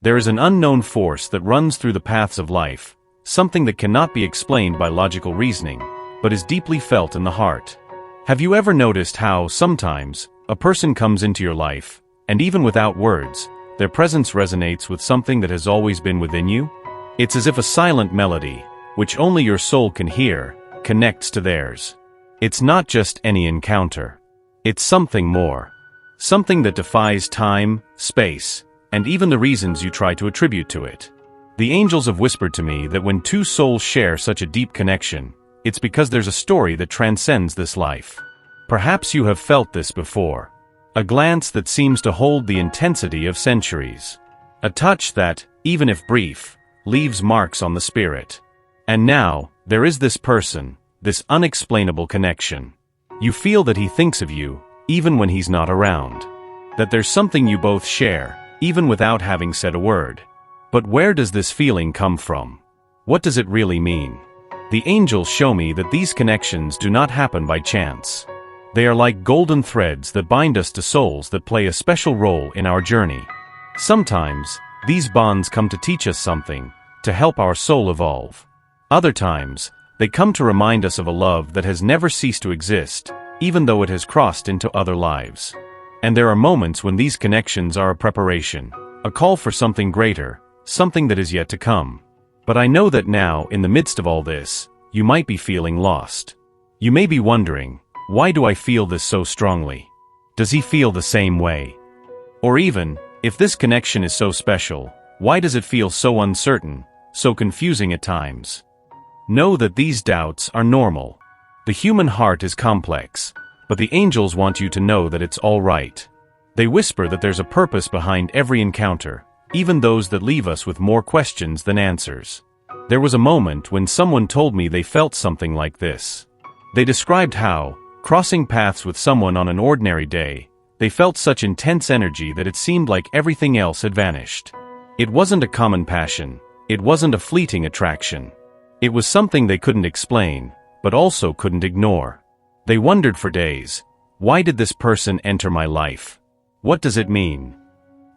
There is an unknown force that runs through the paths of life, something that cannot be explained by logical reasoning, but is deeply felt in the heart. Have you ever noticed how, sometimes, a person comes into your life, and even without words, their presence resonates with something that has always been within you? It's as if a silent melody, which only your soul can hear, connects to theirs. It's not just any encounter. It's something more. Something that defies time, space, and even the reasons you try to attribute to it. The angels have whispered to me that when two souls share such a deep connection, it's because there's a story that transcends this life. Perhaps you have felt this before. A glance that seems to hold the intensity of centuries. A touch that, even if brief, leaves marks on the spirit. And now, there is this person, this unexplainable connection. You feel that he thinks of you, even when he's not around. That there's something you both share, even without having said a word. But where does this feeling come from? What does it really mean? The angels show me that these connections do not happen by chance. They are like golden threads that bind us to souls that play a special role in our journey. Sometimes, these bonds come to teach us something, to help our soul evolve. Other times, they come to remind us of a love that has never ceased to exist, even though it has crossed into other lives. And there are moments when these connections are a preparation, a call for something greater, something that is yet to come. But I know that now, in the midst of all this, you might be feeling lost. You may be wondering, why do I feel this so strongly? Does he feel the same way? Or even, if this connection is so special, why does it feel so uncertain, so confusing at times? Know that these doubts are normal. The human heart is complex, but the angels want you to know that it's all right. They whisper that there's a purpose behind every encounter, even those that leave us with more questions than answers. There was a moment when someone told me they felt something like this. They described how, crossing paths with someone on an ordinary day, they felt such intense energy that it seemed like everything else had vanished. It wasn't a common passion. It wasn't a fleeting attraction. It was something they couldn't explain, but also couldn't ignore. They wondered for days, why did this person enter my life? What does it mean?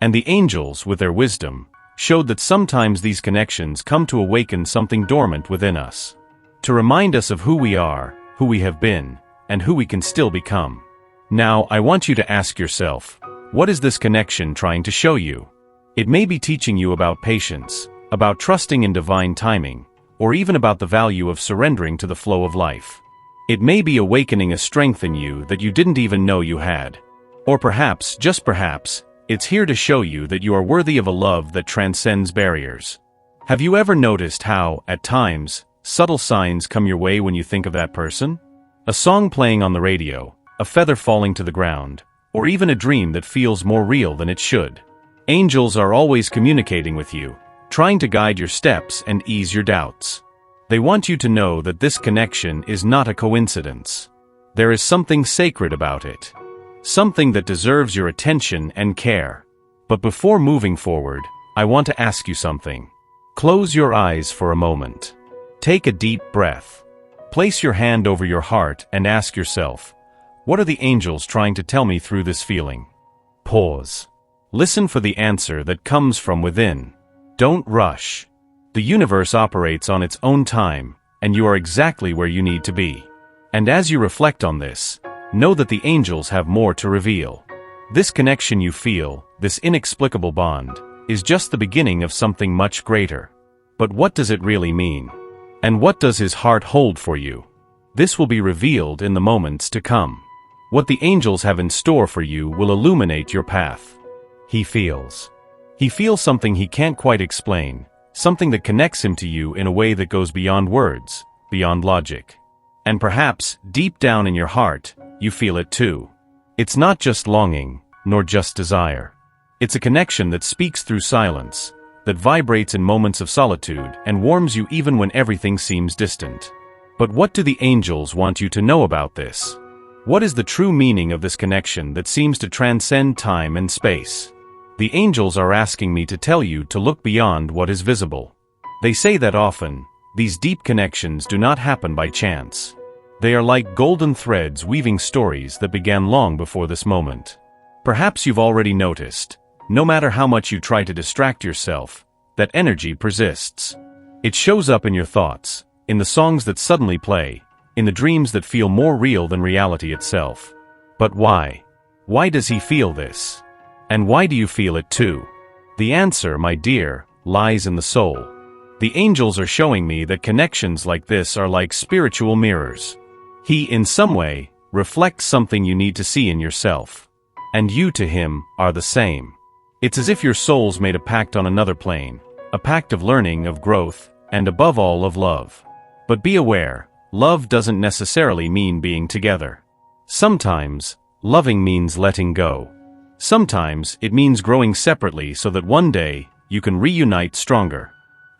And the angels, with their wisdom, showed that sometimes these connections come to awaken something dormant within us. To remind us of who we are, who we have been, and who we can still become. Now, I want you to ask yourself, what is this connection trying to show you? It may be teaching you about patience, about trusting in divine timing, or even about the value of surrendering to the flow of life. It may be awakening a strength in you that you didn't even know you had. Or perhaps, just perhaps, it's here to show you that you are worthy of a love that transcends barriers. Have you ever noticed how, at times, subtle signs come your way when you think of that person? A song playing on the radio, a feather falling to the ground, or even a dream that feels more real than it should. Angels are always communicating with you, trying to guide your steps and ease your doubts. They want you to know that this connection is not a coincidence. There is something sacred about it. Something that deserves your attention and care. But before moving forward, I want to ask you something. Close your eyes for a moment. Take a deep breath. Place your hand over your heart and ask yourself, what are the angels trying to tell me through this feeling? Pause. Listen for the answer that comes from within. Don't rush. The universe operates on its own time, and you are exactly where you need to be. And as you reflect on this, know that the angels have more to reveal. This connection you feel, this inexplicable bond, is just the beginning of something much greater. But what does it really mean? And what does his heart hold for you? This will be revealed in the moments to come. What the angels have in store for you will illuminate your path. He feels something he can't quite explain, something that connects him to you in a way that goes beyond words, beyond logic. And perhaps, deep down in your heart, you feel it too. It's not just longing, nor just desire. It's a connection that speaks through silence, that vibrates in moments of solitude and warms you even when everything seems distant. But what do the angels want you to know about this? What is the true meaning of this connection that seems to transcend time and space? The angels are asking me to tell you to look beyond what is visible. They say that often, these deep connections do not happen by chance. They are like golden threads weaving stories that began long before this moment. Perhaps you've already noticed, No matter how much you try to distract yourself, that energy persists. It shows up in your thoughts, in the songs that suddenly play, in the dreams that feel more real than reality itself. But why? Why does he feel this? And why do you feel it too? The answer, my dear, lies in the soul. The angels are showing me that connections like this are like spiritual mirrors. He, in some way, reflects something you need to see in yourself. And you to him are the same. It's as if your souls made a pact on another plane, a pact of learning, of growth, and above all of love. But be aware, love doesn't necessarily mean being together. Sometimes, loving means letting go. Sometimes, it means growing separately so that one day, you can reunite stronger.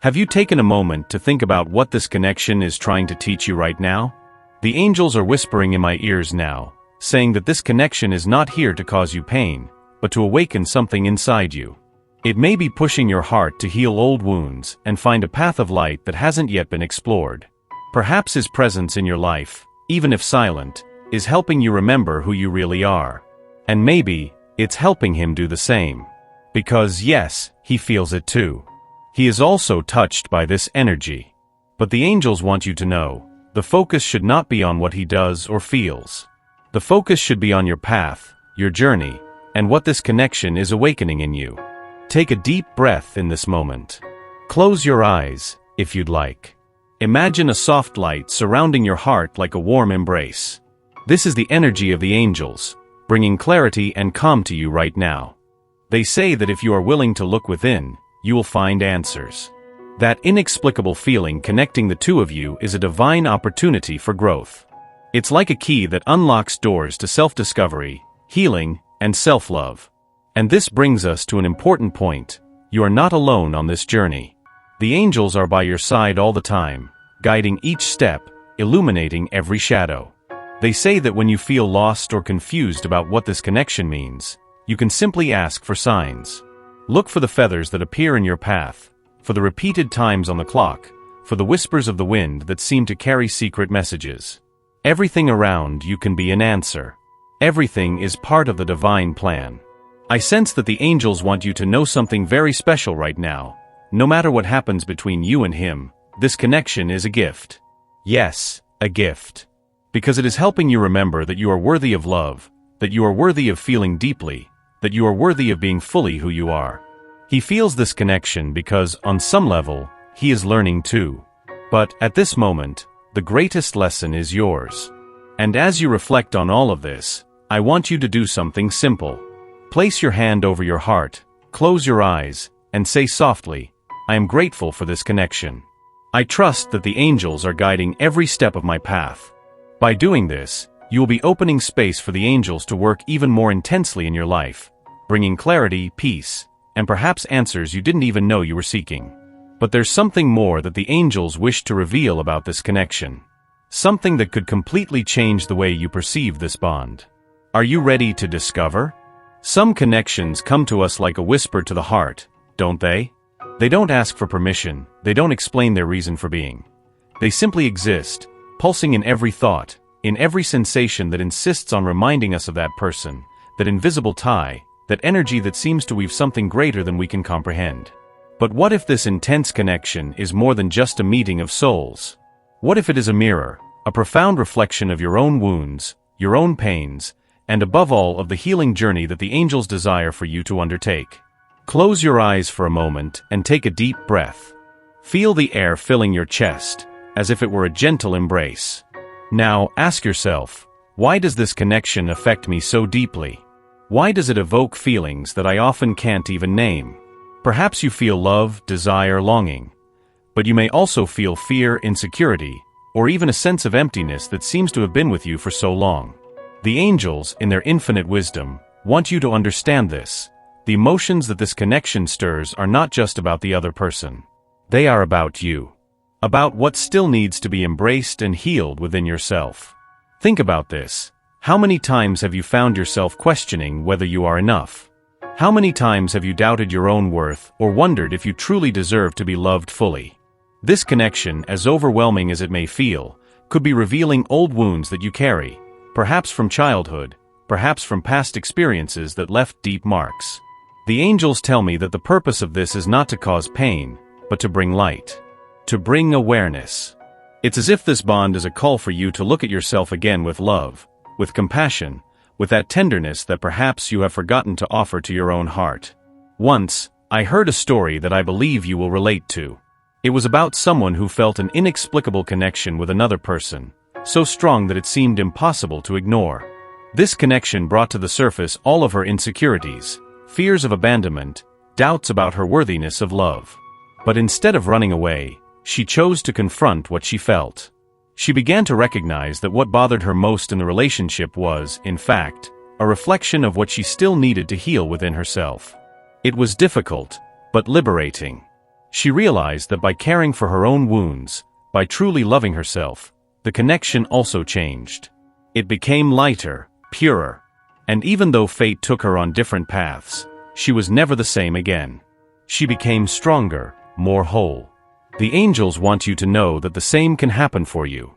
Have you taken a moment to think about what this connection is trying to teach you right now? The angels are whispering in my ears now, saying that this connection is not here to cause you pain, but to awaken something inside you. It may be pushing your heart to heal old wounds and find a path of light that hasn't yet been explored. Perhaps his presence in your life, even if silent, is helping you remember who you really are. And maybe, it's helping him do the same. Because yes, he feels it too. He is also touched by this energy. But the angels want you to know, the focus should not be on what he does or feels. The focus should be on your path, your journey, and what this connection is awakening in you. Take a deep breath in this moment. Close your eyes, if you'd like. Imagine a soft light surrounding your heart like a warm embrace. This is the energy of the angels, bringing clarity and calm to you right now. They say that if you are willing to look within, you will find answers. That inexplicable feeling connecting the two of you is a divine opportunity for growth. It's like a key that unlocks doors to self-discovery, healing, and self-love. And this brings us to an important point. You are not alone on this journey. The angels are by your side all the time, guiding each step, illuminating every shadow. They say that when you feel lost or confused about what this connection means, you can simply ask for signs. Look for the feathers that appear in your path, for the repeated times on the clock, for the whispers of the wind that seem to carry secret messages. Everything around you can be an answer. Everything is part of the divine plan. I sense that the angels want you to know something very special right now. No matter what happens between you and him, this connection is a gift. Yes, a gift. Because it is helping you remember that you are worthy of love, that you are worthy of feeling deeply, that you are worthy of being fully who you are. He feels this connection because, on some level, he is learning too. But, at this moment, the greatest lesson is yours. And as you reflect on all of this, I want you to do something simple. Place your hand over your heart, close your eyes, and say softly, I am grateful for this connection. I trust that the angels are guiding every step of my path. By doing this, you will be opening space for the angels to work even more intensely in your life, bringing clarity, peace, and perhaps answers you didn't even know you were seeking. But there's something more that the angels wish to reveal about this connection. Something that could completely change the way you perceive this bond. Are you ready to discover? Some connections come to us like a whisper to the heart, don't they? They don't ask for permission, they don't explain their reason for being. They simply exist, pulsing in every thought, in every sensation that insists on reminding us of that person, that invisible tie, that energy that seems to weave something greater than we can comprehend. But what if this intense connection is more than just a meeting of souls? What if it is a mirror, a profound reflection of your own wounds, your own pains, and above all of the healing journey that the angels desire for you to undertake? Close your eyes for a moment and take a deep breath. Feel the air filling your chest, as if it were a gentle embrace. Now, ask yourself, why does this connection affect me so deeply? Why does it evoke feelings that I often can't even name? Perhaps you feel love, desire, longing. But you may also feel fear, insecurity, or even a sense of emptiness that seems to have been with you for so long. The angels, in their infinite wisdom, want you to understand this. The emotions that this connection stirs are not just about the other person. They are about you. About what still needs to be embraced and healed within yourself. Think about this. How many times have you found yourself questioning whether you are enough? How many times have you doubted your own worth or wondered if you truly deserve to be loved fully? This connection, as overwhelming as it may feel, could be revealing old wounds that you carry, perhaps from childhood, perhaps from past experiences that left deep marks. The angels tell me that the purpose of this is not to cause pain, but to bring light. To bring awareness. It's as if this bond is a call for you to look at yourself again with love, with compassion, with that tenderness that perhaps you have forgotten to offer to your own heart. Once, I heard a story that I believe you will relate to. It was about someone who felt an inexplicable connection with another person, so strong that it seemed impossible to ignore. This connection brought to the surface all of her insecurities, fears of abandonment, doubts about her worthiness of love. But instead of running away, she chose to confront what she felt. She began to recognize that what bothered her most in the relationship was, in fact, a reflection of what she still needed to heal within herself. It was difficult, but liberating. She realized that by caring for her own wounds, by truly loving herself, the connection also changed. It became lighter, purer. And even though fate took her on different paths, she was never the same again. She became stronger, more whole. The angels want you to know that the same can happen for you.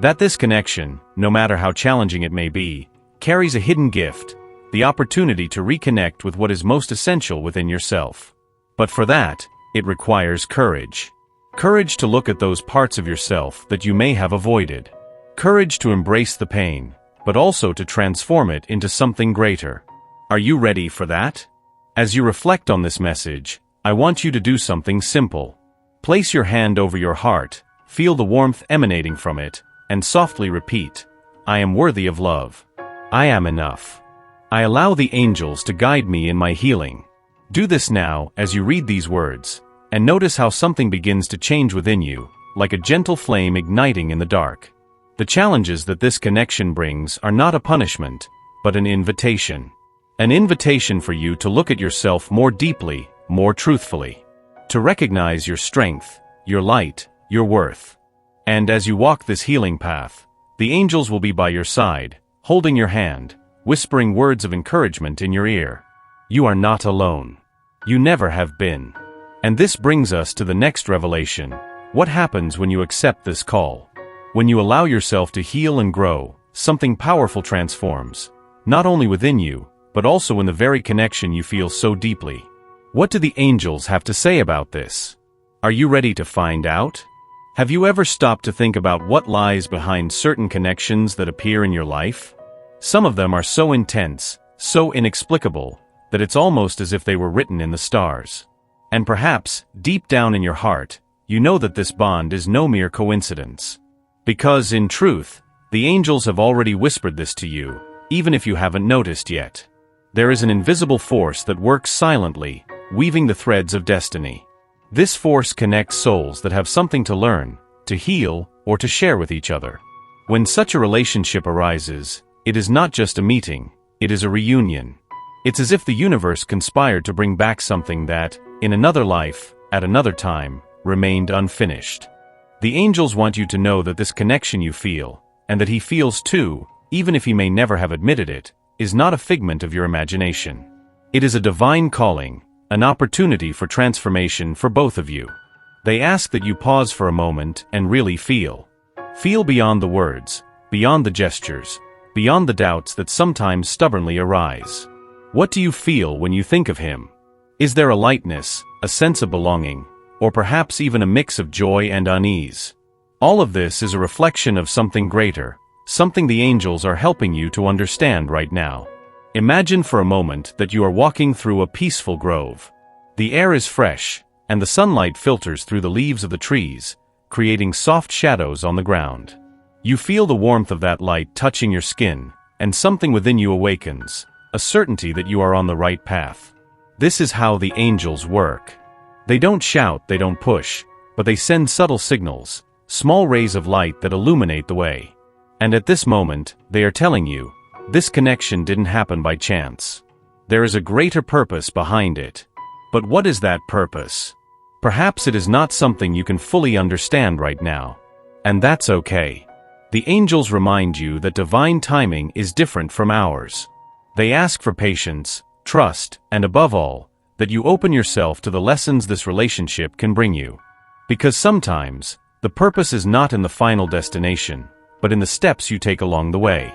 That this connection, no matter how challenging it may be, carries a hidden gift, the opportunity to reconnect with what is most essential within yourself. But for that, it requires courage. Courage to look at those parts of yourself that you may have avoided. Courage to embrace the pain, but also to transform it into something greater. Are you ready for that? As you reflect on this message, I want you to do something simple. Place your hand over your heart, feel the warmth emanating from it, and softly repeat, I am worthy of love. I am enough. I allow the angels to guide me in my healing. Do this now as you read these words, and notice how something begins to change within you, like a gentle flame igniting in the dark. The challenges that this connection brings are not a punishment, but an invitation. An invitation for you to look at yourself more deeply, more truthfully. To recognize your strength, your light, your worth. And as you walk this healing path, the angels will be by your side, holding your hand, whispering words of encouragement in your ear. You are not alone. You never have been. And this brings us to the next revelation. What happens when you accept this call? When you allow yourself to heal and grow, something powerful transforms, not only within you, but also in the very connection you feel so deeply. What do the angels have to say about this? Are you ready to find out? Have you ever stopped to think about what lies behind certain connections that appear in your life? Some of them are so intense, so inexplicable, that it's almost as if they were written in the stars. And perhaps, deep down in your heart, you know that this bond is no mere coincidence. Because, in truth, the angels have already whispered this to you, even if you haven't noticed yet. There is an invisible force that works silently, weaving the threads of destiny. This force connects souls that have something to learn, to heal, or to share with each other. When such a relationship arises, it is not just a meeting, it is a reunion. It's as if the universe conspired to bring back something that, in another life, at another time, remained unfinished. The angels want you to know that this connection you feel, and that he feels too, even if he may never have admitted it, is not a figment of your imagination. It is a divine calling, an opportunity for transformation for both of you. They ask that you pause for a moment and really feel. Feel beyond the words, beyond the gestures, beyond the doubts that sometimes stubbornly arise. What do you feel when you think of him? Is there a lightness, a sense of belonging, or perhaps even a mix of joy and unease? All of this is a reflection of something greater, something the angels are helping you to understand right now. Imagine for a moment that you are walking through a peaceful grove. The air is fresh, and the sunlight filters through the leaves of the trees, creating soft shadows on the ground. You feel the warmth of that light touching your skin, and something within you awakens, a certainty that you are on the right path. This is how the angels work. They don't shout, they don't push, but they send subtle signals, small rays of light that illuminate the way. And at this moment, they are telling you, this connection didn't happen by chance. There is a greater purpose behind it. But what is that purpose? Perhaps it is not something you can fully understand right now. And that's okay. The angels remind you that divine timing is different from ours. They ask for patience, trust, and above all, that you open yourself to the lessons this relationship can bring you. Because sometimes, the purpose is not in the final destination, but in the steps you take along the way.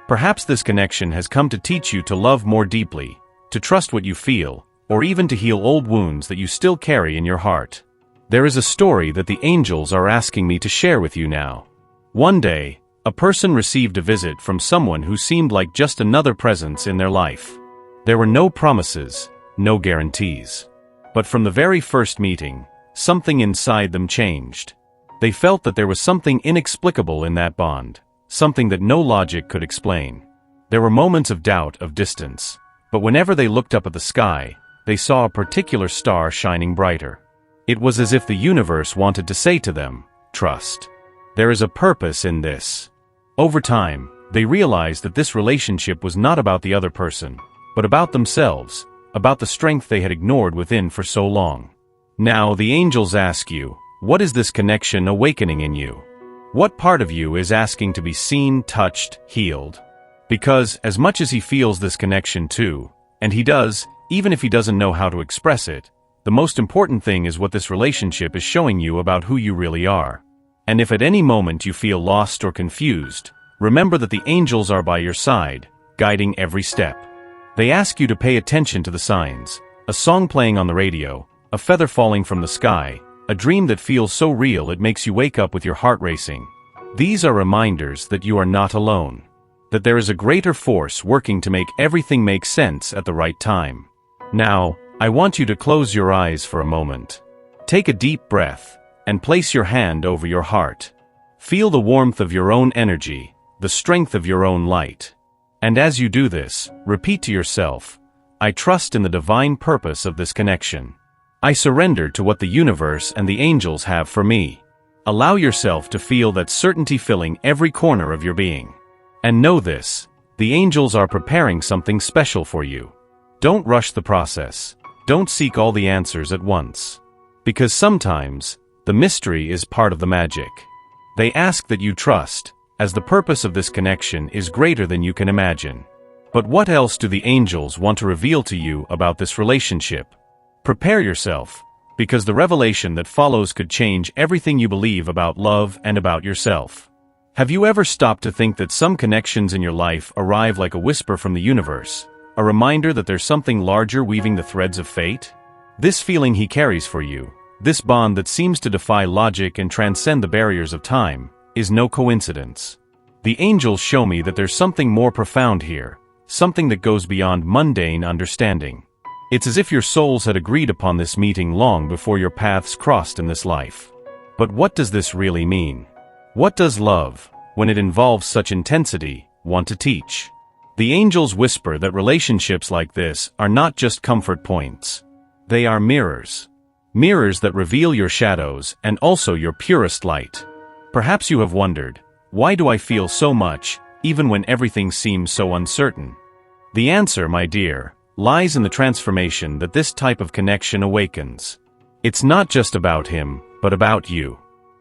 Perhaps this connection has come to teach you to love more deeply, to trust what you feel, or even to heal old wounds that you still carry in your heart. There is a story that the angels are asking me to share with you now. One day, a person received a visit from someone who seemed like just another presence in their life. There were no promises, no guarantees. But from the very first meeting, something inside them changed. They felt that there was something inexplicable in that bond, something that no logic could explain. There were moments of doubt, of distance, but whenever they looked up at the sky, they saw a particular star shining brighter. It was as if the universe wanted to say to them, "Trust. There is a purpose in this." Over time, they realized that this relationship was not about the other person, but about themselves, about the strength they had ignored within for so long. Now the angels ask you, what is this connection awakening in you? What part of you is asking to be seen, touched, healed? Because, as much as he feels this connection too, and he does, even if he doesn't know how to express it, the most important thing is what this relationship is showing you about who you really are. And if at any moment you feel lost or confused, remember that the angels are by your side, guiding every step. They ask you to pay attention to the signs, a song playing on the radio, a feather falling from the sky, a dream that feels so real it makes you wake up with your heart racing. These are reminders that you are not alone, that there is a greater force working to make everything make sense at the right time. Now, I want you to close your eyes for a moment. Take a deep breath, and place your hand over your heart. Feel the warmth of your own energy, the strength of your own light. And as you do this, repeat to yourself, I trust in the divine purpose of this connection. I surrender to what the universe and the angels have for me. Allow yourself to feel that certainty filling every corner of your being. And know this, the angels are preparing something special for you. Don't rush the process. Don't seek all the answers at once. Because sometimes, the mystery is part of the magic. They ask that you trust, as the purpose of this connection is greater than you can imagine. But what else do the angels want to reveal to you about this relationship? Prepare yourself, because the revelation that follows could change everything you believe about love and about yourself. Have you ever stopped to think that some connections in your life arrive like a whisper from the universe, a reminder that there's something larger weaving the threads of fate? This feeling he carries for you, this bond that seems to defy logic and transcend the barriers of time, is no coincidence. The angels show me that there's something more profound here, something that goes beyond mundane understanding. It's as if your souls had agreed upon this meeting long before your paths crossed in this life. But what does this really mean? What does love, when it involves such intensity, want to teach? The angels whisper that relationships like this are not just comfort points. They are mirrors. Mirrors that reveal your shadows and also your purest light. Perhaps you have wondered, why do I feel so much, even when everything seems so uncertain? The answer, my dear, lies in the transformation that this type of connection awakens. It's not just about him, but about you.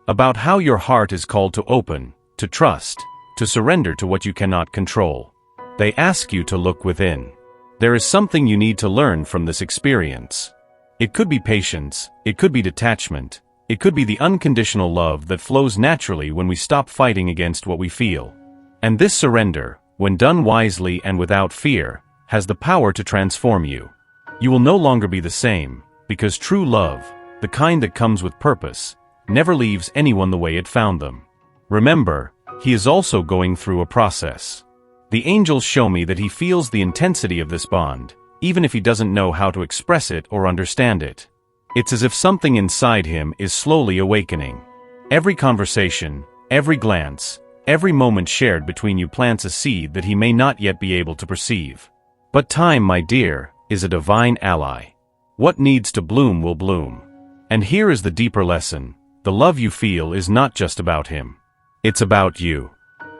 About how your heart is called to open, to trust, to surrender to what you cannot control. They ask you to look within. There is something you need to learn from this experience. It could be patience, it could be detachment, it could be the unconditional love that flows naturally when we stop fighting against what we feel. And this surrender, when done wisely and without fear, has the power to transform you. You will no longer be the same, because true love, the kind that comes with purpose, never leaves anyone the way it found them. Remember, he is also going through a process. The angels show me that he feels the intensity of this bond, even if he doesn't know how to express it or understand it. It's as if something inside him is slowly awakening. Every conversation, every glance, every moment shared between you plants a seed that he may not yet be able to perceive. But time, my dear, is a divine ally. What needs to bloom will bloom. And here is the deeper lesson. The love you feel is not just about him. It's about you.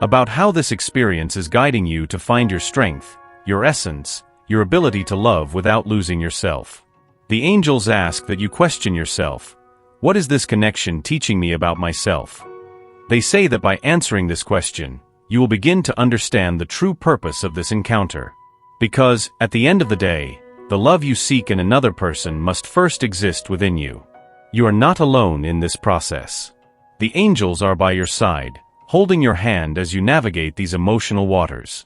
About how this experience is guiding you to find your strength, your essence, your ability to love without losing yourself. The angels ask that you question yourself. What is this connection teaching me about myself? They say that by answering this question, you will begin to understand the true purpose of this encounter. Because, at the end of the day, the love you seek in another person must first exist within you. You are not alone in this process. The angels are by your side, holding your hand as you navigate these emotional waters.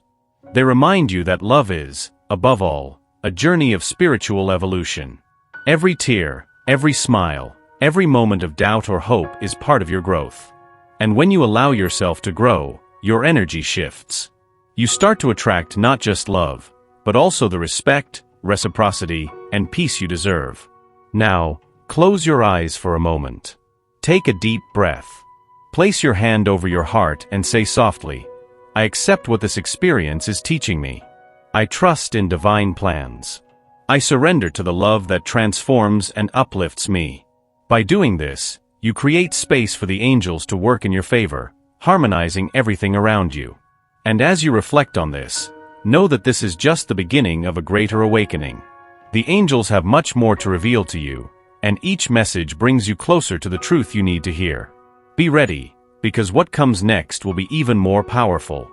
They remind you that love is, above all, a journey of spiritual evolution. Every tear, every smile, every moment of doubt or hope is part of your growth. And when you allow yourself to grow, your energy shifts. You start to attract not just love, but also the respect, reciprocity, and peace you deserve. Now, close your eyes for a moment. Take a deep breath. Place your hand over your heart and say softly, "I accept what this experience is teaching me. I trust in divine plans. I surrender to the love that transforms and uplifts me." By doing this, you create space for the angels to work in your favor, harmonizing everything around you. And as you reflect on this, know that this is just the beginning of a greater awakening. The angels have much more to reveal to you, and each message brings you closer to the truth you need to hear. Be ready, because what comes next will be even more powerful.